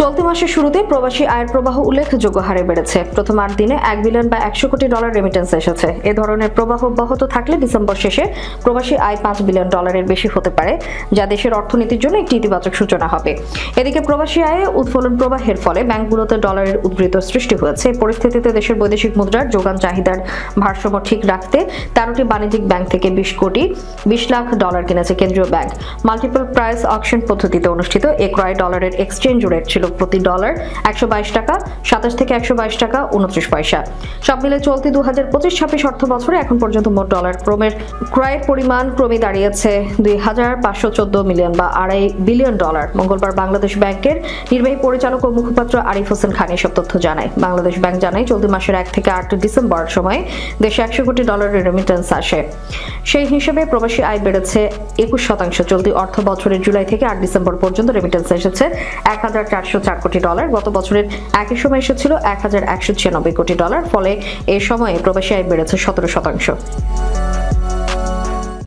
চলতি মাসের শুরুতে প্রবাসী আয়ের প্রবাহ উল্লেখযোগ্য হারে বেড়েছে। প্রথম 8 দিনে $1 বিলিয়ন বা $100 কোটি রেমিটেন্স এসেছে। এ ধরনের প্রবাহ অব্যাহত থাকলে ডিসেম্বর শেষে প্রবাসী আয় $5 বিলিয়ন বেশি হতে পারে, যা দেশের অর্থনীতির জন্য একটি ইতিবাচক সূচনা হবে। এদিকে প্রবাসী আয়ে উৎফুল্ল প্রবাহের ফলে ব্যাংকগুলোতে ডলারের উদ্বৃত্ত সৃষ্টি হয়েছে। পরিস্থিতিতে দেশের বৈদেশিক মুদ্রার যোগান চাহিদার ভারসাম্য ঠিক রাখতে 13টি বাণিজ্যিক ব্যাংক থেকে $20 লাখ কিনেছে কেন্দ্রীয় ব্যাংক। মাল্টিপল প্রাইস অকশন পদ্ধতিতে অনুষ্ঠিত এ ক্রয় ডলারের এক্সচেঞ্জ রেট ছিল প্রতি ডলার 122 টাকা 27 থেকে 122 টাকা 29 পয়সা। সব মিলে চলতি 2025-26 অর্থ বছরে এখন পর্যন্ত মোট ডলার ক্রয়ের পরিমাণ ক্রমে দাঁড়িয়েছে $2,514 মিলিয়ন বা $2.5 বিলিয়ন। মঙ্গলবার বাংলাদেশ ব্যাংকের নির্বাহী পরিচালক ও মুখপাত্র আরিফ হোসেন খান এসব তথ্য জানায়। বাংলাদেশ ব্যাংক জানায়, চলতি মাসের 1 থেকে 8 ডিসেম্বর সময়ে দেশে $100 কোটি রেমিটেন্স আসে। সেই হিসেবে প্রবাসী আয় বেড়েছে 21%। চলতি অর্থ বছরের জুলাই থেকে 8 ডিসেম্বর পর্যন্ত রেমিটেন্স এসেছে $1,404 কোটি। গত বছরের একই সময় এসেছিল $1,196 কোটি। ফলে এই সময়ে প্রবাসী আয় বেড়েছে 17%।